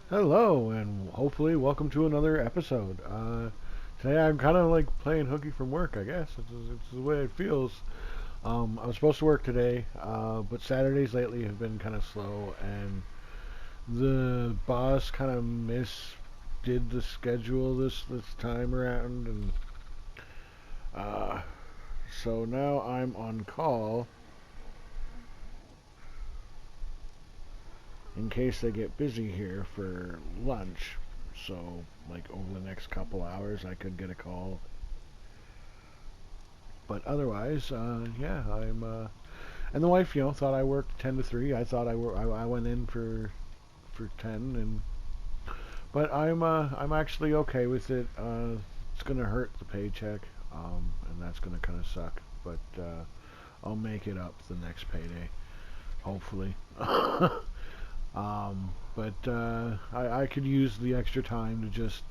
Hello, and hopefully welcome to another episode. Today I'm kind of like playing hooky from work, I guess. It's the way it feels. I was supposed to work today, but Saturdays lately have been kind of slow, and the boss kind of did the schedule this time around, and uh, so now I'm on call in case they get busy here for lunch. So, like over the next couple hours, I could get a call. But otherwise, yeah, I'm. And the wife, thought I worked 10 to 3. I thought I went in for 10, and I'm actually okay with it. It's gonna hurt the paycheck, and that's gonna kind of suck. But I'll make it up the next payday, hopefully. But I could use the extra time to just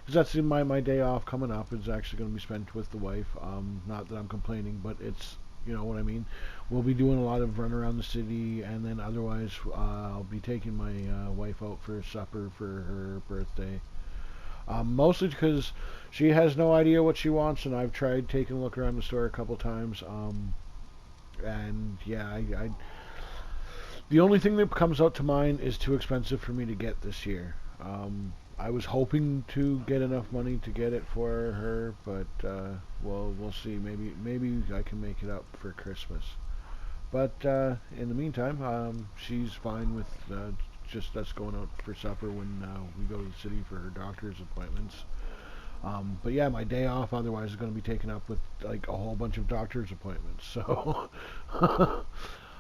because that's in my day off coming up is actually going to be spent with the wife. Not that I'm complaining, but it's you know what I mean. We'll be doing a lot of run around the city, and then otherwise I'll be taking my wife out for supper for her birthday. Mostly because she has no idea what she wants, and I've tried taking a look around the store a couple times. And yeah, the only thing that comes out to mind is too expensive for me to get this year. I was hoping to get enough money to get it for her, but well, we'll see. Maybe I can make it up for Christmas. But in the meantime, she's fine with just us going out for supper when we go to the city for her doctor's appointments. But yeah, my day off otherwise is going to be taken up with like a whole bunch of doctor's appointments. So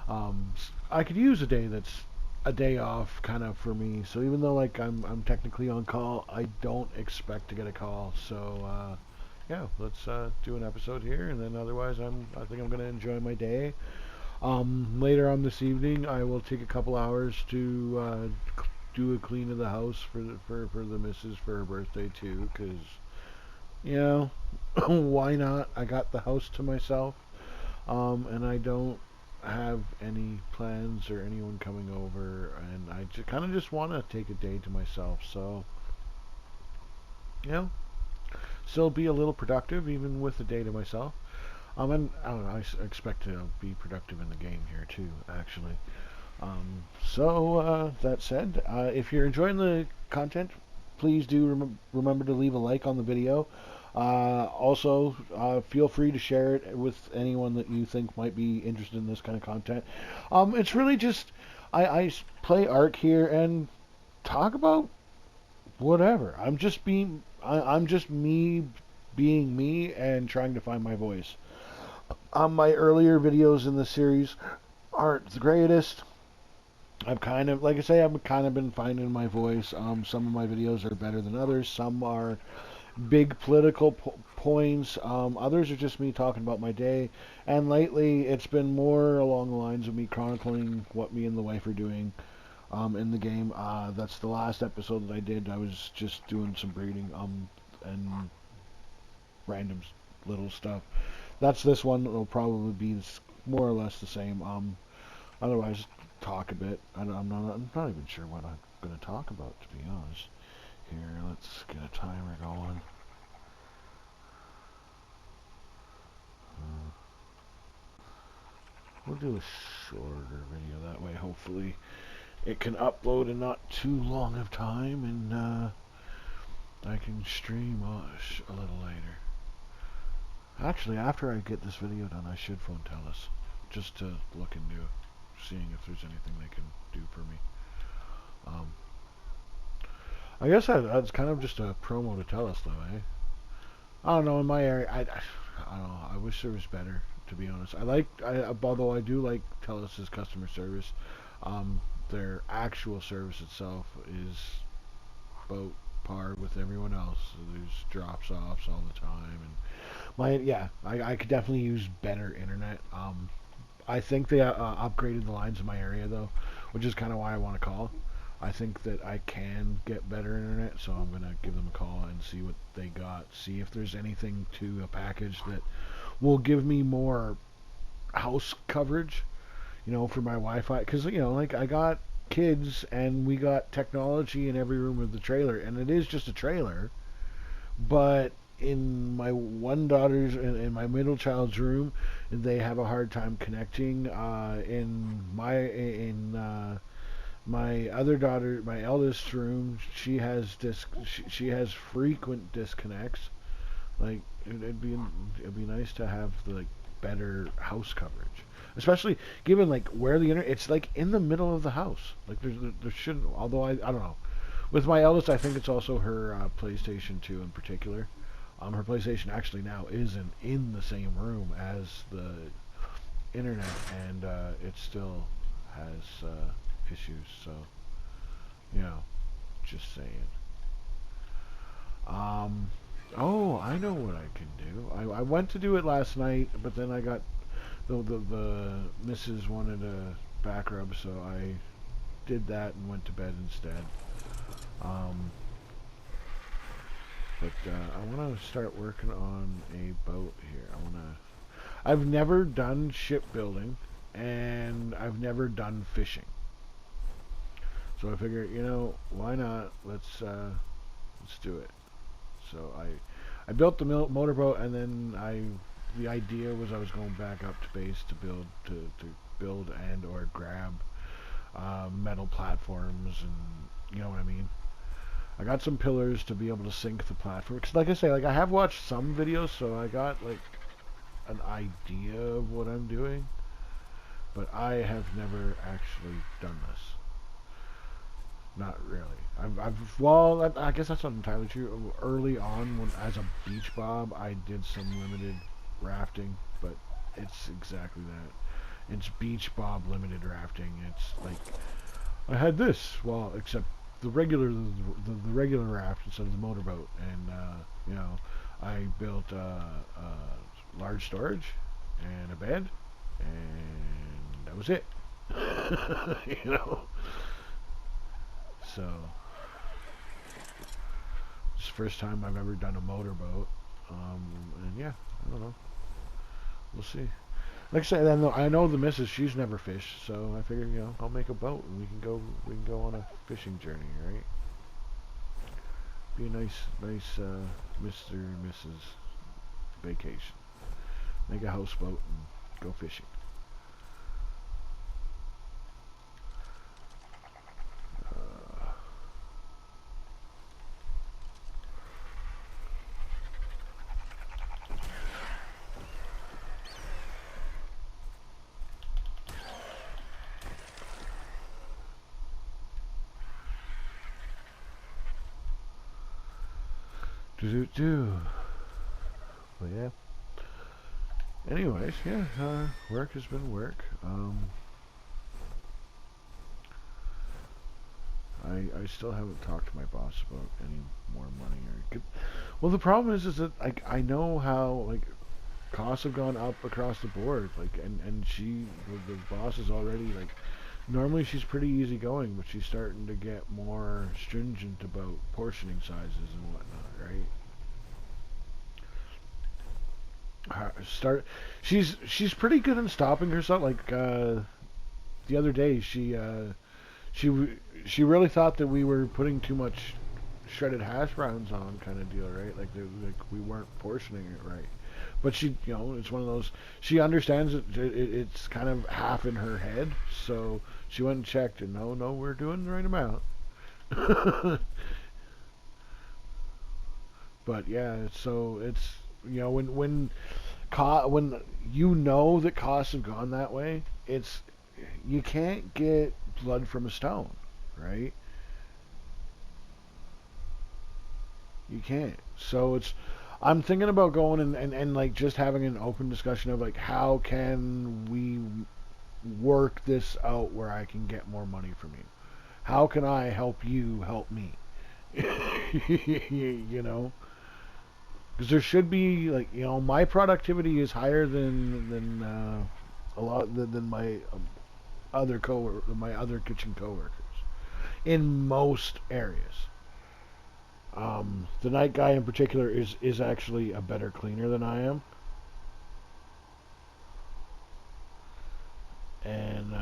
um, I could use a day that's a day off kind of for me. So even though like I'm technically on call, I don't expect to get a call. So yeah, let's do an episode here, and then otherwise I think I'm gonna enjoy my day. Later on this evening, I will take a couple hours to do a clean of the house for the missus for her birthday too, because you know why not? I got the house to myself, and I don't have any plans or anyone coming over, and I kind of just want to take a day to myself. So, you know, still be a little productive even with a day to myself. And I don't know, expect to be productive in the game here too, actually. That said, if you're enjoying the content, please do remember to leave a like on the video. Also, feel free to share it with anyone that you think might be interested in this kind of content. It's really just I play Ark here and talk about whatever. I'm just me being me and trying to find my voice. My earlier videos in the series aren't the greatest. I've kind of, like I say, I've kind of been finding my voice. Some of my videos are better than others. Some are big political points. Others are just me talking about my day. And lately, it's been more along the lines of me chronicling what me and the wife are doing in the game. That's the last episode that I did. I was just doing some breeding and random little stuff. That's this one. It'll probably be more or less the same. Otherwise, talk a bit. I'm not even sure what I'm going to talk about, to be honest. Here, let's get a timer going. We'll do a shorter video that way. Hopefully, it can upload in not too long of time, and I can stream a little later. Actually, after I get this video done, I should phone Telus just to look into seeing if there's anything they can do for me. Um, I guess that's kind of just a promo to Telus, though, eh? I don't know. In my area, I don't know. I wish there was better, to be honest. Although I do like Telus's customer service. Their actual service itself is about par with everyone else. So there's drops offs all the time, and I could definitely use better internet. I think they upgraded the lines in my area though, which is kind of why I want to call. I think that I can get better internet, so I'm gonna give them a call and see what they got. See if there's anything to a package that will give me more house coverage, for my Wi-Fi. Because like I got kids, and we got technology in every room of the trailer, and it is just a trailer. But in my one daughter's in my middle child's room, they have a hard time connecting. In my other daughter, my eldest room, she has frequent disconnects. Like it'd be nice to have like better house coverage, especially given like where the internet. It's like in the middle of the house. Like there shouldn't. Although I don't know. With my eldest, I think it's also her PlayStation 2 in particular. Her PlayStation actually now isn't in the same room as the internet, and it still has issues. So, you know, just saying. Um, oh, I know what I can do. I went to do it last night, but then I got the missus wanted a back rub, so I did that and went to bed instead. Um, but I want to start working on a boat here. I've never done shipbuilding, and I've never done fishing. So I figured, why not? Let's do it. So I built the motorboat, and then the idea was I was going back up to base to build and or grab metal platforms, and you know what I mean. I got some pillars to be able to sink the platform. Cause like I say, like I have watched some videos, so I got like an idea of what I'm doing, but I have never actually done this. Not really. Well, I guess that's not entirely true. Early on, when as a beach bob, I did some limited rafting, but it's exactly that. It's beach bob limited rafting. It's like I had this, well, except the regular raft instead of the motorboat, and I built large storage and a bed, and that was it. you know. So it's the first time I've ever done a motorboat, and yeah, I don't know. We'll see. Like I said, I know the missus. She's never fished, so I figured, I'll make a boat and we can go on a fishing journey, right? Be a nice, Mr. and Mrs. vacation. Make a houseboat and go fishing. Do. Well, yeah. Anyways, yeah, work has been work. I still haven't talked to my boss about any more money well, the problem is that like I know how like costs have gone up across the board, like and the boss is already like normally she's pretty easygoing, but she's starting to get more stringent about portioning sizes and whatnot, right? She's pretty good in stopping herself. Like the other day, she she really thought that we were putting too much shredded hash browns on, kind of deal, right? Like we weren't portioning it right. But she, it's one of those. She understands it's kind of half in her head, so she went and checked, and no, we're doing the right amount. But yeah, so it's when that costs have gone that way, it's you can't get blood from a stone, right? You can't. So I'm thinking about going and like just having an open discussion of like how can we work this out where I can get more money from you? How can I help you help me? you know, because there should be like my productivity is higher than a lot than my other kitchen coworkers in most areas. The night guy in particular is actually a better cleaner than I am, and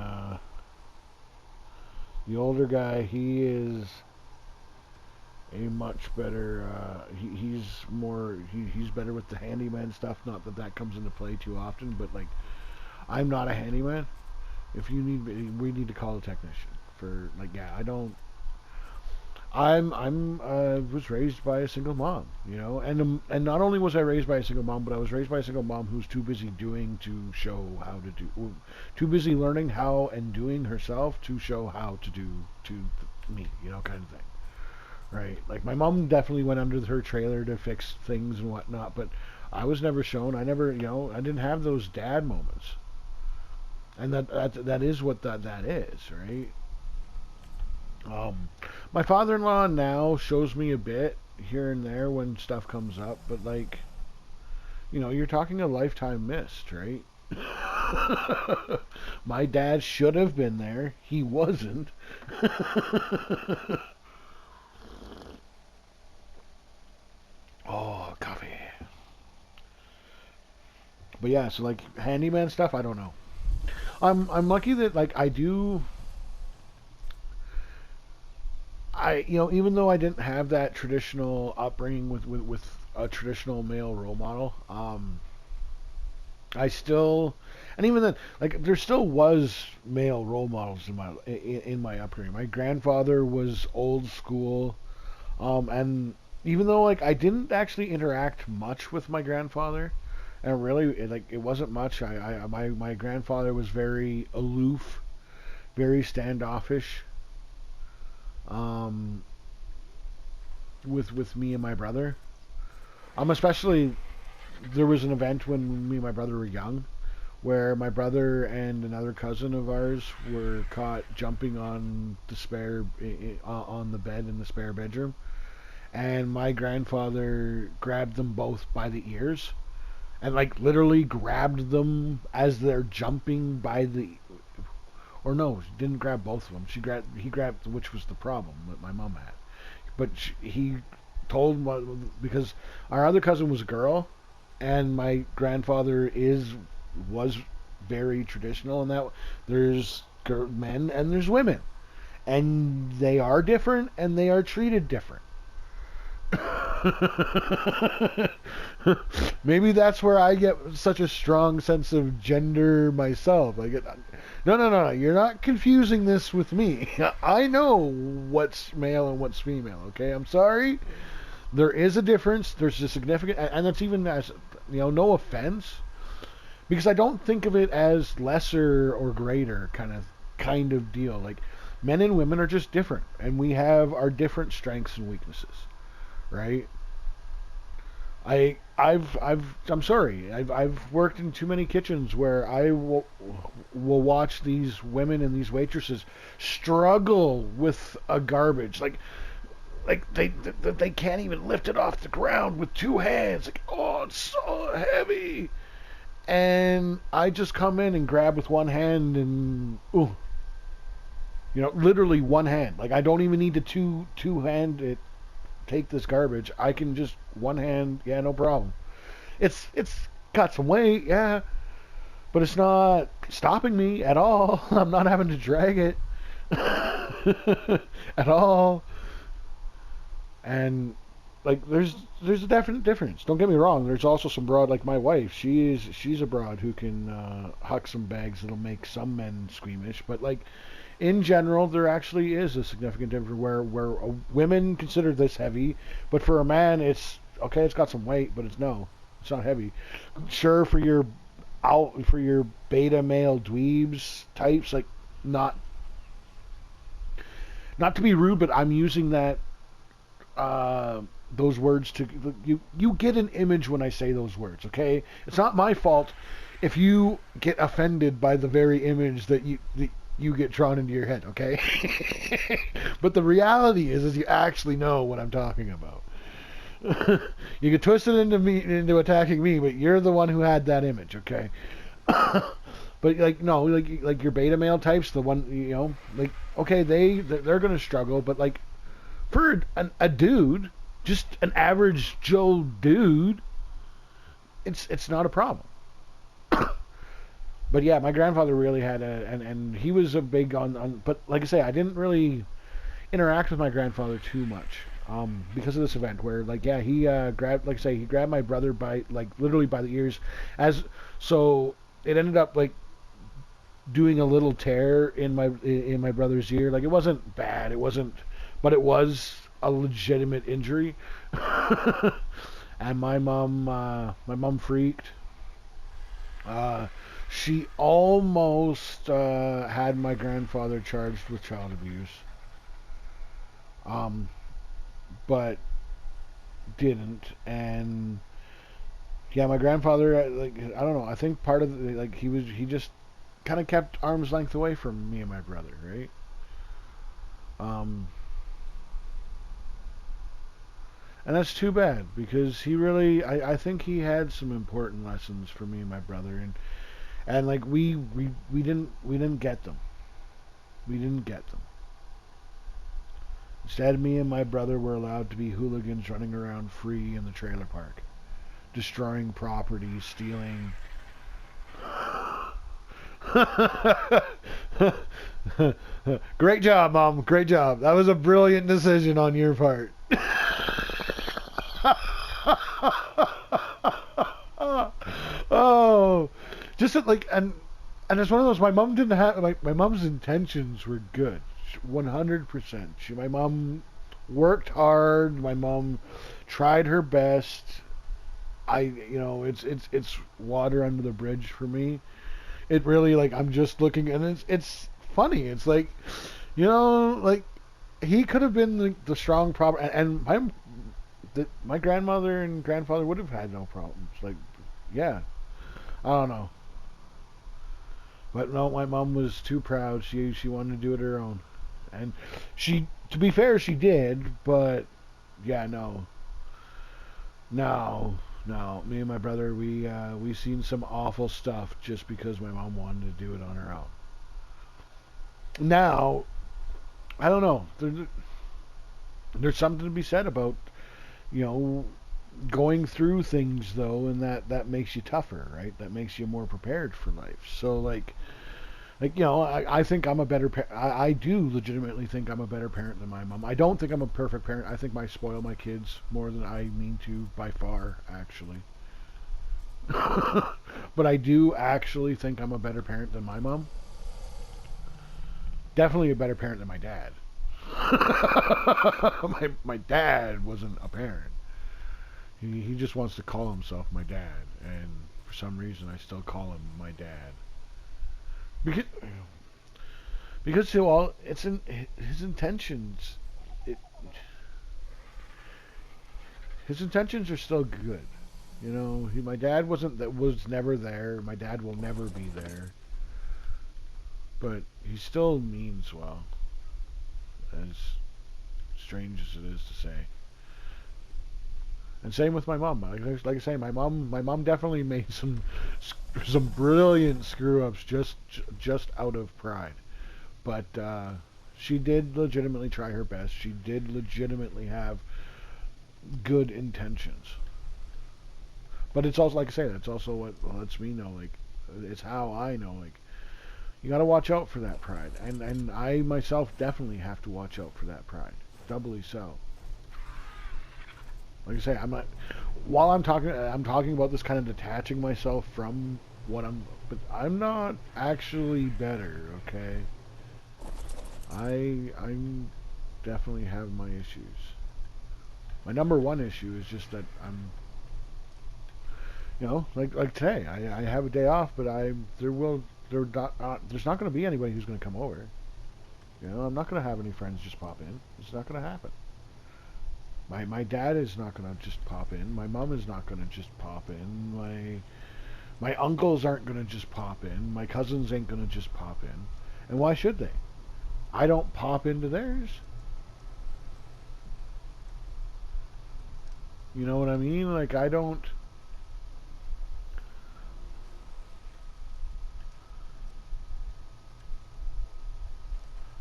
The older guy, he is a much better. He's better with the handyman stuff. Not that that comes into play too often, but like I'm not a handyman. If you need, we need to call a technician for like yeah. I don't. I'm was raised by a single mom, you know, and not only was I raised by a single mom, but I was raised by a single mom who's too busy doing to show how to do, too busy learning how and doing herself to show how to do to me, you know, kind of thing, right? Like my mom definitely went under her trailer to fix things and whatnot, but I was never shown. I never, you know, I didn't have those dad moments, and that is what that is, right? Um, my father-in-law now shows me a bit here and there when stuff comes up, but like, you know, you're talking a lifetime missed, right? My dad should have been there. He wasn't. Oh, coffee. But yeah, so like handyman stuff, I don't know. I'm lucky that like you know, even though I didn't have that traditional upbringing with a traditional male role model, I still, and even then, like there still was male role models in my upbringing. My grandfather was old school, and even though like I didn't actually interact much with my grandfather, and really it wasn't much. My grandfather was very aloof, very standoffish. Um, with me and my brother. Especially there was an event when me and my brother were young, where my brother and another cousin of ours were caught jumping on the on the bed in the spare bedroom, and my grandfather grabbed them both by the ears, and like literally grabbed them as they're jumping by the. Or no, she didn't grab both of them. He grabbed which was the problem that my mom had. But he told because our other cousin was a girl, and my grandfather was very traditional in that there's men and there's women, and they are different and they are treated different. Maybe that's where I get such a strong sense of gender myself. Like, no. You're not confusing this with me. I know what's male and what's female. Okay, I'm sorry. There is a difference. There's a significant, and that's even as you know, no offense, because I don't think of it as lesser or greater kind of deal. Like, men and women are just different, and we have our different strengths and weaknesses, right? I'm sorry. I've worked in too many kitchens where I will watch these women and these waitresses struggle with a garbage, like they can't even lift it off the ground with two hands. Like, oh, it's so heavy, and I just come in and grab with one hand and ooh, you know, literally one hand. Like I don't even need to two hand it take this garbage. I can just one hand, yeah, no problem. It's got some weight, yeah, but it's not stopping me at all. I'm not having to drag it at all. And like there's a definite difference. Don't get me wrong. There's also some broad like my wife. She's a broad who can huck some bags that'll make some men squeamish. But like in general, there actually is a significant difference where women consider this heavy, but for a man, it's okay. It's got some weight, but it's not heavy. Sure, for your beta male dweebs types, like not to be rude, but I'm using that those words to you get an image when I say those words. Okay, it's not my fault if you get offended by the very image that you get drawn into your head, okay? But the reality is you actually know what I'm talking about. You get twisted into attacking me, but you're the one who had that image, okay? But like no, like your beta male types, the one you know, like okay, they're gonna struggle, but like for a dude, just an average Joe dude, it's not a problem. But yeah, my grandfather really had and he was a big on. But like I say, I didn't really interact with my grandfather too much. Because of this event where like yeah he grabbed like I say he grabbed my brother by like literally by the ears as so it ended up like doing a little tear in my brother's ear. Like it wasn't bad, it wasn't, but it was a legitimate injury. And my mom freaked. Uh, she almost had my grandfather charged with child abuse, um, but didn't. And yeah, my grandfather, like I don't know. I think part of like he just kind of kept arm's length away from me and my brother, right? Um, and that's too bad because he really, I think he had some important lessons for me and my brother, and like we didn't get them. We didn't get them. Instead, me and my brother were allowed to be hooligans running around free in the trailer park, destroying property, stealing. Great job, Mom. Great job. That was a brilliant decision on your part. Oh, just like and it's one of those. My mom didn't have my mom's intentions were good, 100%. My mom worked hard. My mom tried her best. It's water under the bridge for me. It really like I'm just looking and it's funny. It's like like he could have been the strong proper and my grandmother and grandfather would have had no problems. Like yeah, I don't know. But no, my mom was too proud. She wanted to do it her own. And she to be fair, she did, but yeah, no. No, no. Me and my brother, we seen some awful stuff just because my mom wanted to do it on her own. Now, I don't know. There's something to be said about you know going through things though, and that makes you tougher, right? That makes you more prepared for life. So I think I'm a better I do legitimately think I'm a better parent than my mom. I don't think I'm a perfect parent. I think I spoil my kids more than I mean to by far, actually. But I do actually think I'm a better parent than my mom. Definitely a better parent than my dad. My dad wasn't a parent. He just wants to call himself my dad, and for some reason I still call him my dad. Because to all it's in his intentions. It, his intentions are still good. My dad was never there. My dad will never be there. But he still means well, as strange as it is to say. And same with my mom. Like I say, my mom definitely made some brilliant screw ups just out of pride. But she did legitimately try her best. She did legitimately have good intentions. But it's also like I say, that's also what lets me know. Like it's how I know. Like you got to watch out for that pride, and I myself definitely have to watch out for that pride, doubly so. Like I say, I'm not. While I'm talking about this kind of detaching myself from but I'm not actually better. Okay, I'm definitely have my issues. My number one issue is just that I'm, like today, I have a day off, but there's not going to be anybody who's going to come over. I'm not going to have any friends just pop in. It's not going to happen. My dad is not going to just pop in. My mom is not going to just pop in. My uncles aren't going to just pop in. My cousins ain't going to just pop in. And why should they? I don't pop into theirs. You know what I mean? Like I don't.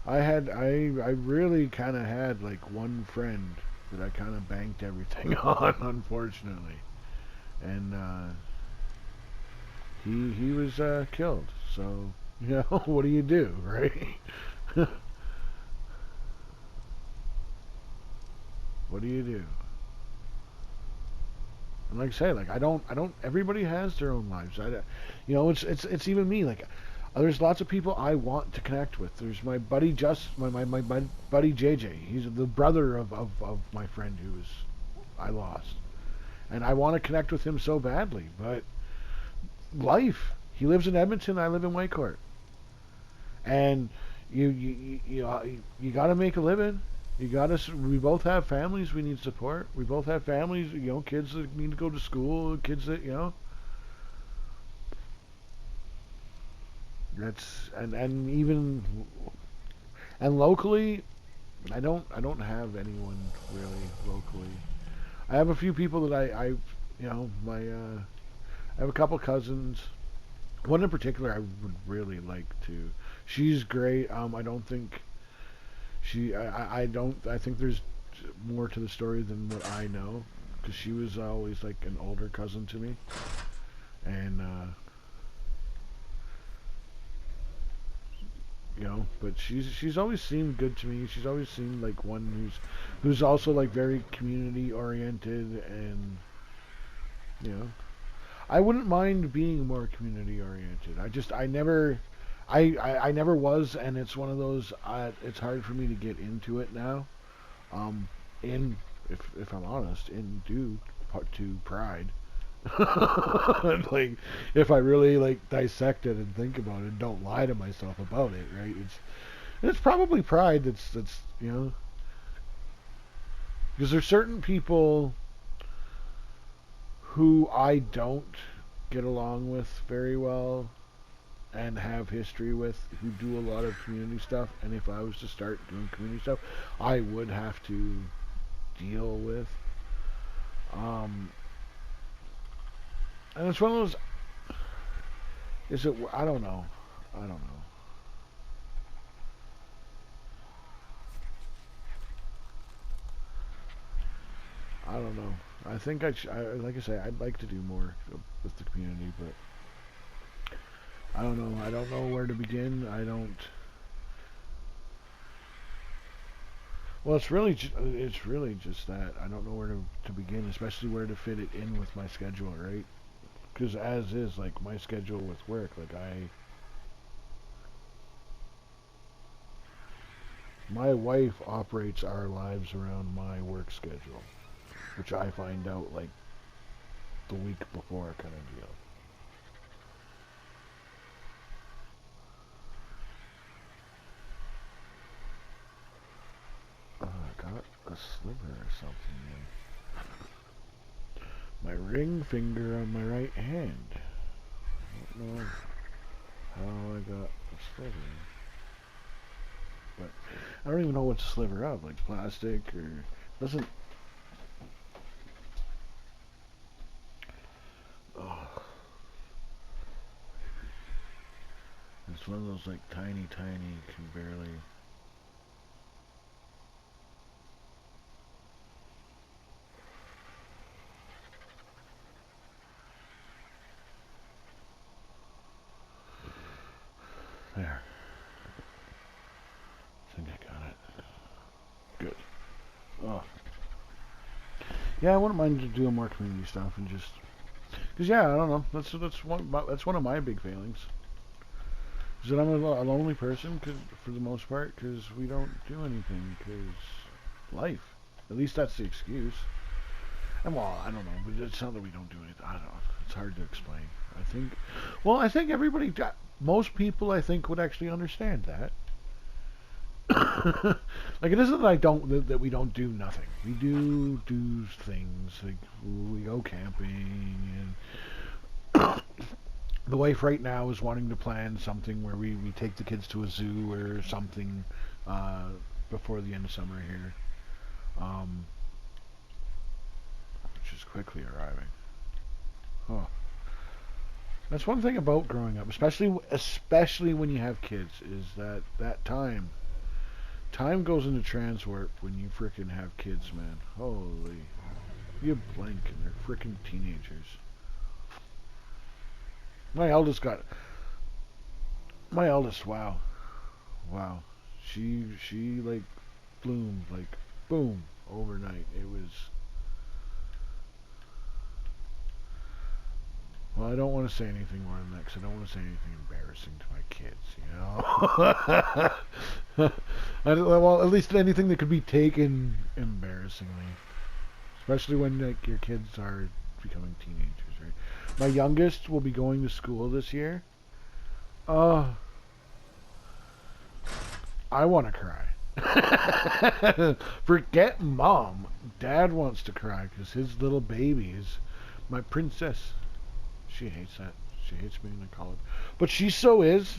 I really kind of had like one friend that I kind of banked everything on, unfortunately, and he was killed. So, what do you do, right? What do you do? And like I say, like I don't. Everybody has their own lives. It's even me. Like, there's lots of people I want to connect with. There's my buddy my buddy JJ. He's the brother of my friend I lost, and I want to connect with him so badly. But life. He lives in Edmonton. I live in Whitecourt, and you got to make a living. You got to. We both have families. We need support. We both have families. Kids that need to go to school. Kids that That's and even and locally, I don't have anyone really locally. I have a few people that I have a couple cousins. One in particular I would really like to. She's great. I don't think I don't. I think there's more to the story than what I know, because she was always like an older cousin to me, and but she's always seemed good to me. She's always seemed like one who's also like very community oriented, and you know, I wouldn't mind being more community oriented. I never was, and it's one of those. It's hard for me to get into it now. Um, in if I'm honest, in due part to pride. Like, if I really like dissect it and think about it, and don't lie to myself about it, right? It's probably pride that's because there's certain people who I don't get along with very well and have history with, who do a lot of community stuff, and if I was to start doing community stuff, I would have to deal with. Um, and it's one of those. Is it? I don't know. I don't know. I don't know. I think like I say, I'd like to do more with the community, but I don't know. I don't know where to begin. I don't. Well, it's really just that I don't know where to begin, especially where to fit it in with my schedule, right? Because as is, like, my schedule with work, like my wife operates our lives around my work schedule, which I find out like the week before, kind of deal. I got a sliver or something in my ring finger on my right hand. I don't know how I got a sliver, but I don't even know what's a sliver of, like plastic or doesn't. Oh, it's one of those like tiny, can barely. There. I think I got it. Good. Oh. Yeah, I wouldn't mind doing more community stuff and just, cause yeah, I don't know. That's one of my big failings. Is that I'm a lonely person, for the most part, cause we don't do anything, cause life. At least that's the excuse. And well, I don't know, but it's not that we don't do anything. I don't know. It's hard to explain. I think everybody, most people, I think, would actually understand that. Like, it isn't that that we don't do nothing. We do things. Like, we go camping, and the wife right now is wanting to plan something where we take the kids to a zoo or something uh, before the end of summer here, um, which is quickly arriving. Huh. That's one thing about growing up, especially when you have kids, is that time goes into trans warp when you frickin' have kids, man. Holy, you blink and they're frickin' teenagers. My eldest got My eldest, wow, wow, she like bloomed like boom overnight. It was. Well, I don't want to say anything more than that because I don't want to say anything embarrassing to my kids, you know. Well, at least anything that could be taken embarrassingly, especially when like your kids are becoming teenagers, right? My youngest will be going to school this year. Uh, I want to cry. Forget mom. Dad wants to cry because his little baby is my princess. She hates that. She hates being in college. But she so is.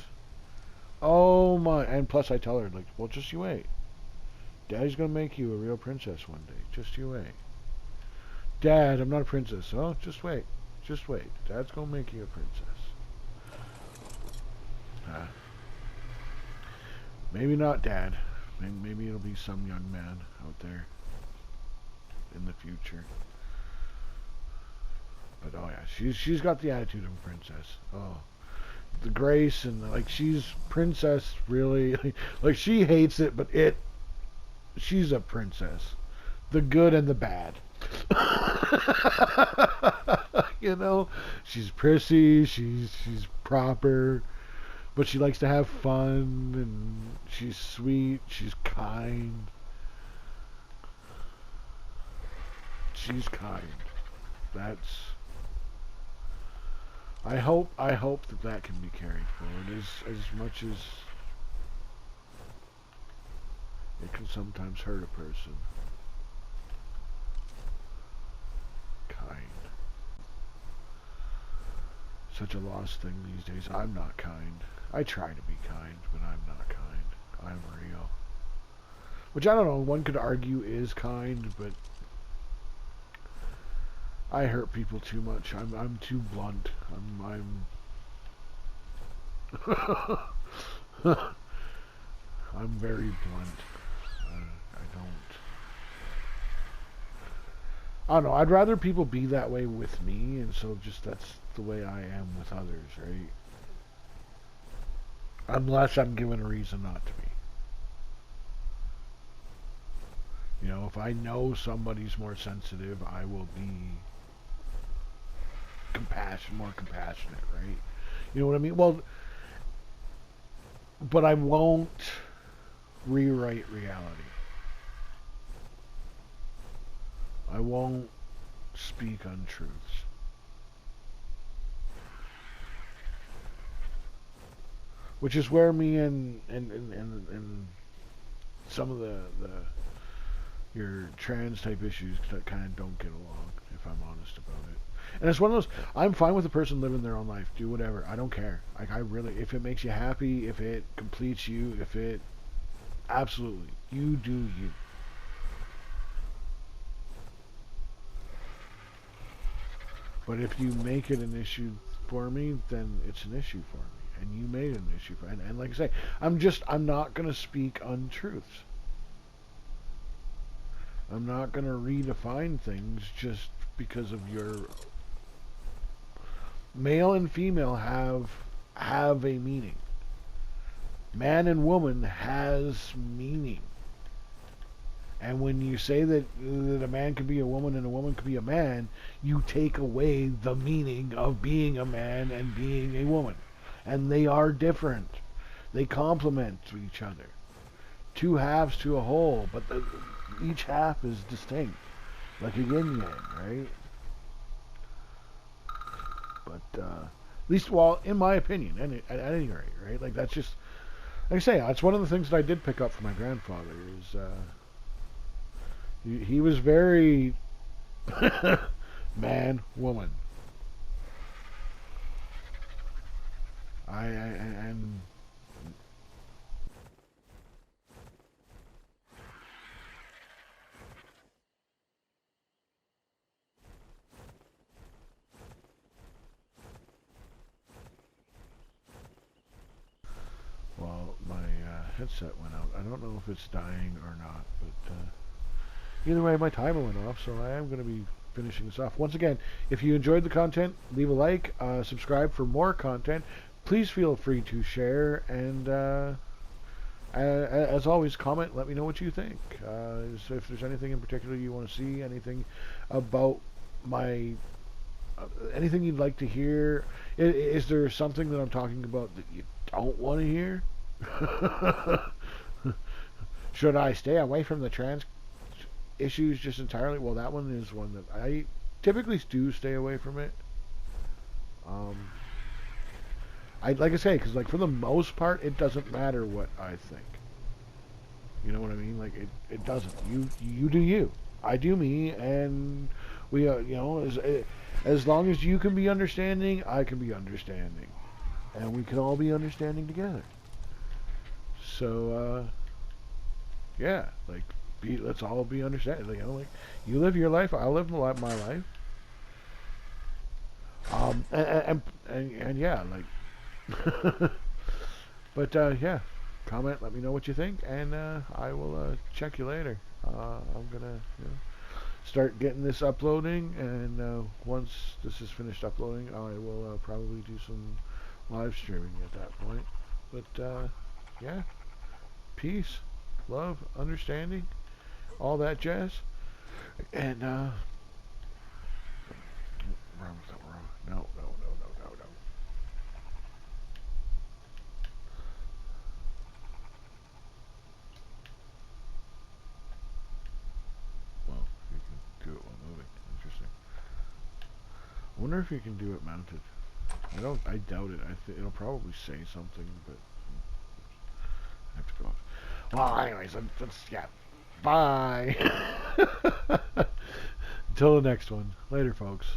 Oh my. And plus I tell her, like, well, just you wait. Daddy's going to make you a real princess one day. Just you wait. Dad, I'm not a princess. Oh, just wait. Just wait. Dad's going to make you a princess. Maybe not Dad. Maybe it'll be some young man out there in the future. But oh yeah, she's got the attitude of a princess. Oh, the grace and like she's princess really. Like she hates it, but she's a princess. The good and the bad. You know, she's prissy. She's proper. But she likes to have fun, and she's sweet, she's kind. She's kind. That's... I hope that can be carried forward as much as it can sometimes hurt a person. Kind. Such a lost thing these days. I'm not kind. I try to be kind, but I'm not kind. I'm real. Which I don't know, one could argue is kind, but I hurt people too much. I'm too blunt. I'm I'm very blunt. I don't know. I'd rather people be that way with me, and so just that's the way I am with others, right? Unless I'm given a reason not to be. You know, if I know somebody's more sensitive, I will be more compassionate, right? You know what I mean? Well, but I won't rewrite reality. I won't speak untruths. Which is where me and some of the your trans type issues that kind of don't get along, if I'm honest about it. And it's one of those, I'm fine with a person living their own life, do whatever, I don't care. Like I really, if it makes you happy, if it completes you, if it, absolutely, you do you. But if you make it an issue for me, then it's an issue for me. And you made it an issue for me. And like I say, I'm not going to speak untruths. I'm not going to redefine things just because of your... Male and female have a meaning. Man and woman has meaning. And when you say that a man can be a woman and a woman can be a man, you take away the meaning of being a man and being a woman. And they are different. They complement each other. Two halves to a whole, but each half is distinct. Like a yin-yang, right? But, at least, well, in my opinion, at any rate, right? Like, that's just, like I say, that's one of the things that I did pick up from my grandfather, is, he was very man, woman. And well, my headset went out. I don't know if it's dying or not, but either way, my timer went off, so I am going to be finishing this off. Once again, if you enjoyed the content, leave a like, subscribe for more content. please feel free to share, and as always, comment. Let me know what you think. If there's anything in particular you want to see, anything about my, anything you'd like to hear. Is there something that I'm talking about that you don't want to hear? Should I stay away from the trans issues just entirely? Well, that one is one that I typically do stay away from it. Um, I like I say, because like for the most part, it doesn't matter what I think. You know what I mean? Like it doesn't. You do you. I do me, and we you know as long as you can be understanding, I can be understanding, and we can all be understanding together. So yeah, like let's all be understanding. You know, like you live your life, I live my life. And yeah, like. But yeah, comment. Let me know what you think, and I will check you later. I'm gonna start getting this uploading, and once this is finished uploading, I will probably do some live streaming at that point. But yeah, peace, love, understanding, all that jazz, and wrong, no, no, no, no, no, no. Well, you can do it while moving. Interesting. I wonder if you can do it mounted. I doubt it. It'll probably say something, but I have to go. Well, anyways, yeah. Bye. Until the next one. Later, folks.